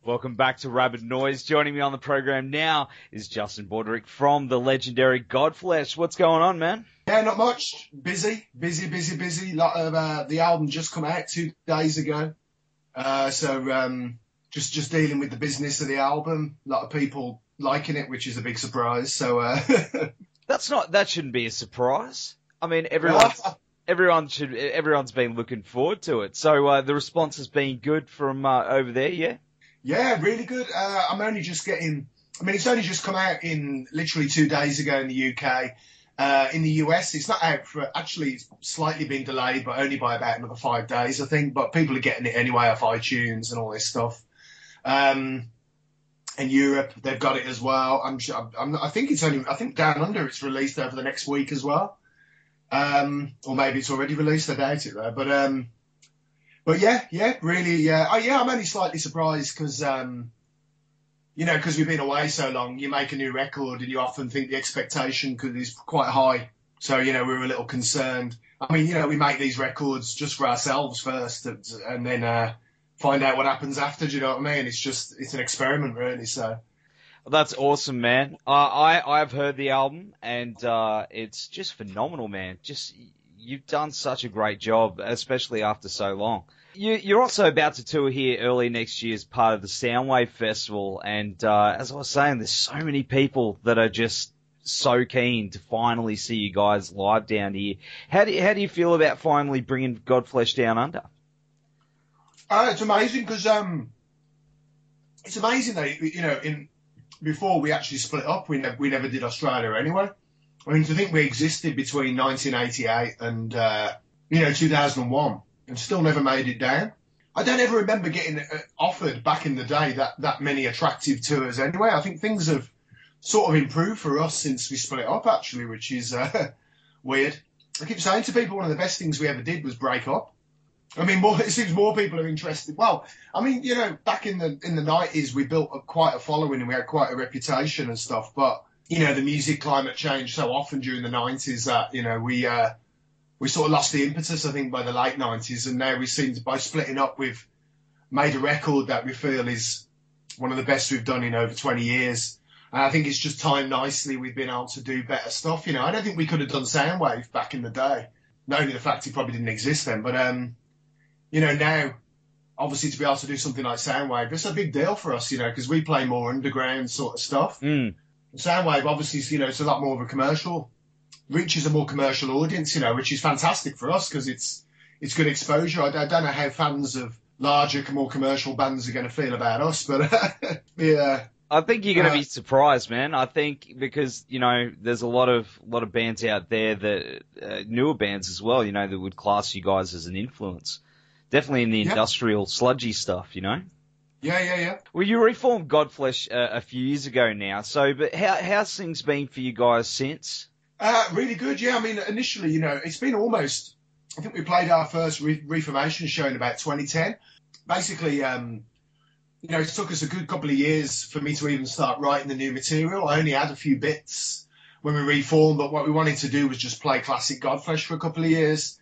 Welcome back to Rabid Noise. Joining me on the program now is Justin Broadrick from the legendary Godflesh. What's going on, man? Yeah, not much. Busy. Lot of the album just come out 2 days ago, so just dealing with the business of the album. A lot of people liking it, which is a big surprise. So that shouldn't be a surprise. I mean, everyone's been looking forward to it. So the response has been good from over there, yeah. Yeah, really good. I'm only just getting. I mean, it's only just come out in literally 2 days ago in the UK. In the US, it's not out for, actually, it's slightly been delayed, but only by about another 5 days, I think. But people are getting it anyway off iTunes and all this stuff. In Europe, they've got it as well. I think Down Under it's released over the next week as well. Or maybe it's already released. I doubt it though. But yeah, really, yeah. Oh yeah, I'm only slightly surprised because, because we've been away so long. You make a new record and you often think the expectation is quite high. So, we were a little concerned. I mean, we make these records just for ourselves first and then find out what happens after. Do you know what I mean? It's an experiment, really. So. Well, that's awesome, man. I've heard the album and it's just phenomenal, man. You've done such a great job, especially after so long. You're also about to tour here early next year as part of the Soundwave Festival, and as I was saying, there's so many people that are just so keen to finally see you guys live down here. How do you feel about finally bringing Godflesh down under? It's amazing because it's amazing that before we actually split up, we never did Australia anyway. I mean, to think we existed between 1988 and 2001. And still never made it down. I don't ever remember getting offered back in the day that many attractive tours anyway. I think things have sort of improved for us since we split up, actually, which is weird. I keep saying to people one of the best things we ever did was break up. I mean, it seems more people are interested. Well, I mean, back in the 90s, we built up quite a following and we had quite a reputation and stuff. But, the music climate changed so often during the 90s that, we sort of lost the impetus, I think, by the late 90s. And now we seem to, by splitting up, we've made a record that we feel is one of the best we've done in over 20 years. And I think it's just timed nicely. We've been able to do better stuff. I don't think we could have done Soundwave back in the day. Not only the fact it probably didn't exist then, but, now, obviously, to be able to do something like Soundwave, it's a big deal for us, because we play more underground sort of stuff. Soundwave, obviously, it's a lot more of a commercial, reaches a more commercial audience, which is fantastic for us because it's good exposure. I don't know how fans of larger, more commercial bands are going to feel about us, but yeah. I think you're going to be surprised, man. I think because, there's a lot of bands out there that, newer bands as well, that would class you guys as an influence. Definitely in the industrial, sludgy stuff, Yeah. Well, you reformed Godflesh a few years ago now, but how's things been for you guys since? Really good, yeah. I mean, initially, it's been almost, I think we played our first reformation show in about 2010. Basically, it took us a good couple of years for me to even start writing the new material. I only had a few bits when we reformed, but what we wanted to do was just play classic Godflesh for a couple of years.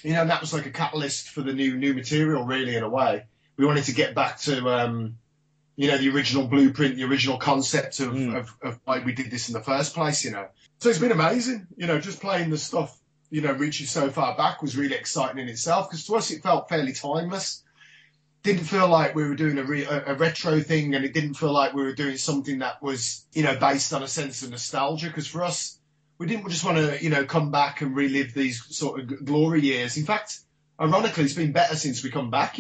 And that was like a catalyst for the new material, really, in a way. We wanted to get back to, the original blueprint, the original concept of why we did this in the first place, So it's been amazing, just playing the stuff, reaching so far back was really exciting in itself because to us it felt fairly timeless. Didn't feel like we were doing a retro thing and it didn't feel like we were doing something that was, based on a sense of nostalgia because for us, we didn't just want to, come back and relive these sort of glory years. In fact, ironically, it's been better since we come back,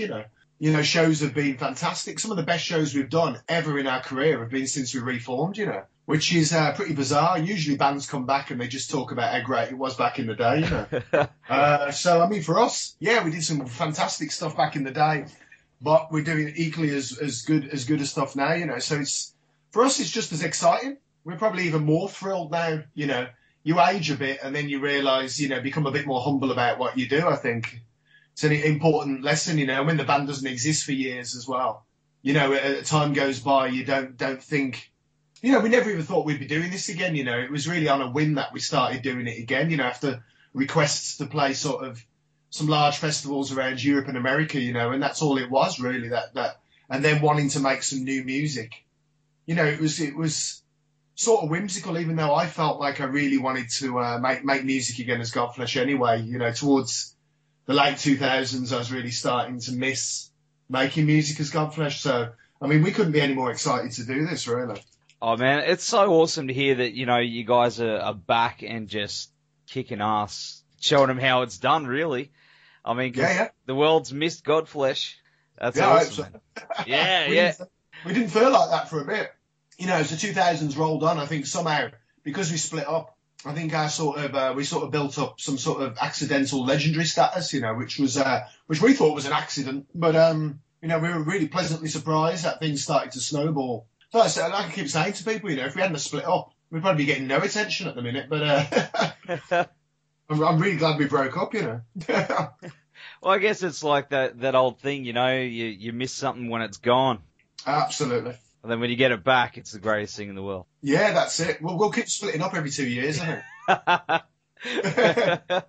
shows have been fantastic. Some of the best shows we've done ever in our career have been since we reformed, which is pretty bizarre. Usually bands come back and they just talk about how great it was back in the day, So, I mean, for us, yeah, we did some fantastic stuff back in the day, but we're doing equally as good as stuff now, So for us, it's just as exciting. We're probably even more thrilled now, You age a bit and then you realise, become a bit more humble about what you do, I think. It's an important lesson, when the band doesn't exist for years as well. As time goes by, you don't think, we never even thought we'd be doing this again, It was really on a whim that we started doing it again, after requests to play sort of some large festivals around Europe and America, and that's all it was really, that and then wanting to make some new music. You know, it was sort of whimsical, even though I felt like I really wanted to make music again as Godflesh anyway. You know, towards the late 2000s, I was really starting to miss making music as Godflesh. So, I mean, we couldn't be any more excited to do this, really. Oh, man, it's so awesome to hear that, you know, you guys are back and just kicking ass, showing them how it's done, really. I mean, the world's missed Godflesh. That's awesome. Yeah. We didn't feel like that for a bit. You know, as the 2000s rolled on, I think somehow, because we split up, I think we sort of built up some sort of accidental legendary status, you know, which we thought was an accident. But, you know, we were really pleasantly surprised that things started to snowball. So like I keep saying to people, you know, if we hadn't split up, we'd probably be getting no attention at the minute. But I'm really glad we broke up, you know. Well, I guess it's like that old thing, you know, you miss something when it's gone. Absolutely. And then when you get it back, it's the greatest thing in the world. Yeah, that's it. We'll keep splitting up every 2 years, I think.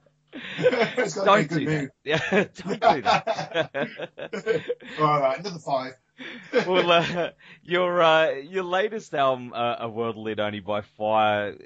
It's got to be a good move. Yeah, don't do that. All right, another 5. Well, your latest album, A World Lit Only by Fire,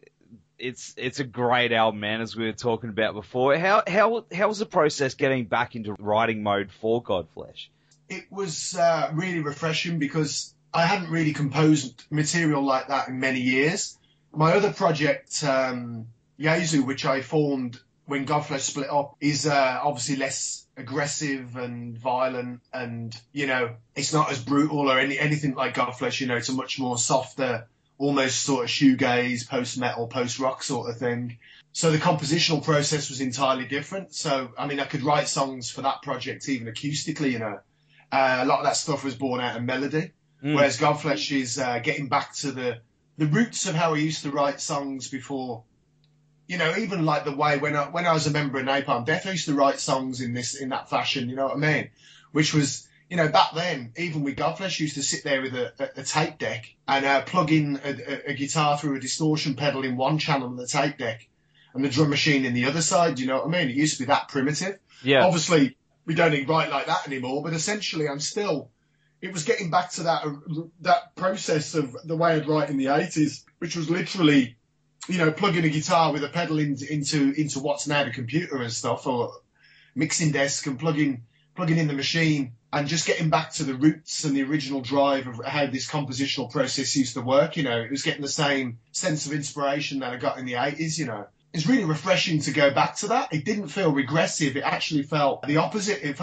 it's a great album, man, as we were talking about before. How was the process getting back into writing mode for Godflesh? It was really refreshing because I hadn't really composed material like that in many years. My other project, Yezu, which I formed when Godflesh split up, is obviously less aggressive and violent, and, you know, it's not as brutal or anything like Godflesh. You know, it's a much more softer, almost sort of shoegaze, post-metal, post-rock sort of thing. So the compositional process was entirely different. So, I mean, I could write songs for that project even acoustically, you know. A lot of that stuff was born out of melody. Whereas Godflesh is getting back to the roots of how I used to write songs before. You know, even like the way when I was a member of Napalm Death, I used to write songs in that fashion. You know what I mean? Which was, you know, back then, even with Godflesh, used to sit there with a tape deck and plug in a guitar through a distortion pedal in one channel of the tape deck and the drum machine in the other side. You know what I mean? It used to be that primitive. Yeah. Obviously, we don't even write like that anymore. But essentially, it was getting back to that process of the way I'd write in the 80s, which was literally, you know, plugging a guitar with a pedal into what's now the computer and stuff, or mixing desk, and plugging in the machine, and just getting back to the roots and the original drive of how this compositional process used to work. You know, it was getting the same sense of inspiration that I got in the 80s, you know. It's really refreshing to go back to that. It didn't feel regressive. It actually felt the opposite. It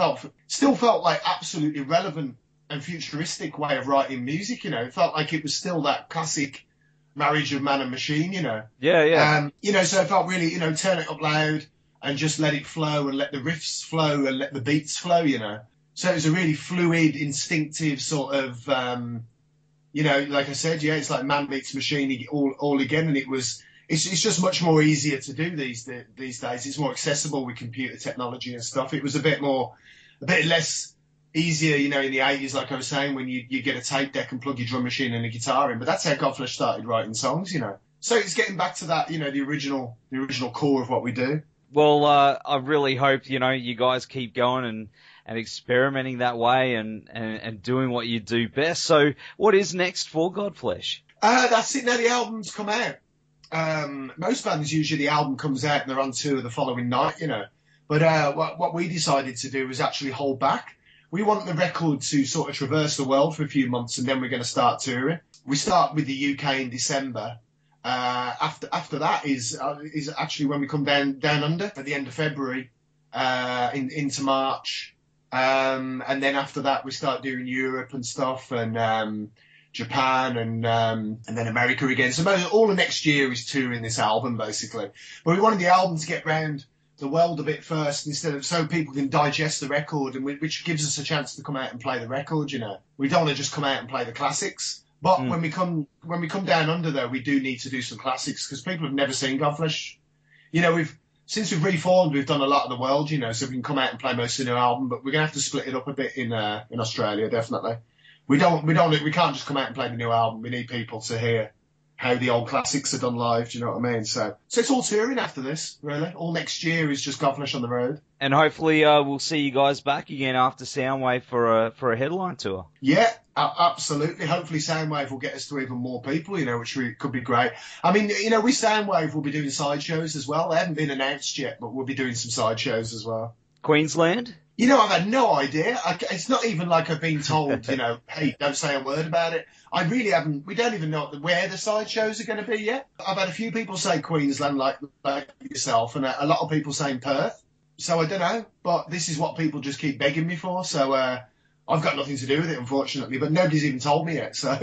still felt like absolutely relevant and futuristic way of writing music, you know. It felt like it was still that classic marriage of man and machine, you know. Yeah. You know, so it felt really, you know, turn it up loud and just let it flow and let the riffs flow and let the beats flow, you know. So it was a really fluid, instinctive sort of, you know, like I said, yeah, it's like man meets machine all again, and it's just much more easier to do these days. It's more accessible with computer technology and stuff. It was a bit less easier, you know, in the 80s, like I was saying, when you get a tape deck and plug your drum machine and a guitar in. But that's how Godflesh started writing songs, you know. So it's getting back to that, you know, the original core of what we do. Well, I really hope, you know, you guys keep going and experimenting that way and doing what you do best. So what is next for Godflesh? That's it. Now the album's come out. Most bands, usually the album comes out and they're on tour the following night, you know. But what we decided to do was actually hold back. We want the record to sort of traverse the world for a few months, and then we're going to start touring. We start with the UK in December. After that is actually when we come down under at the end of February, into March. And then after that, we start doing Europe and stuff, and Japan, and then America again. So all of next year is touring this album, basically. But we wanted the album to get round the world a bit first, instead of so people can digest the record, and which gives us a chance to come out and play the record. You know, we don't want to just come out and play the classics, but when we come down under, though, we do need to do some classics because people have never seen Godflesh. You know, since we've reformed, we've done a lot of the world. You know, so we can come out and play most of the new album, but we're gonna have to split it up a bit in Australia, definitely. We can't just come out and play the new album. We need people to hear how the old classics are done live, do you know what I mean? So it's all touring after this, really. All next year is just Godflesh on the road. And hopefully we'll see you guys back again after Soundwave for a headline tour. Yeah, Absolutely. Hopefully Soundwave will get us to even more people, which could be great. I mean, with Soundwave, we'll be doing sideshows as well. They haven't been announced yet, but we'll be doing some sideshows as well. Queensland? I've had no idea. It's not even like I've been told, hey, don't say a word about it. I really haven't. We don't even know where the sideshows are going to be yet. I've had a few people say Queensland, like yourself, and a lot of people saying Perth. So I don't know, but this is what people just keep begging me for. So I've got nothing to do with it, unfortunately, but nobody's even told me yet. So,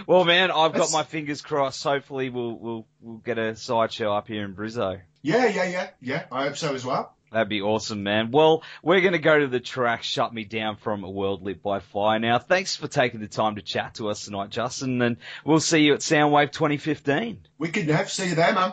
well, man, I've got my fingers crossed. Hopefully, we'll get a sideshow up here in Brizzo. Yeah. I hope so as well. That'd be awesome, man. Well, we're going to go to the track Shut Me Down from A World Lit by Fire now. Thanks for taking the time to chat to us tonight, Justin, and we'll see you at Soundwave 2015. Wicked, Nev. See you there, man.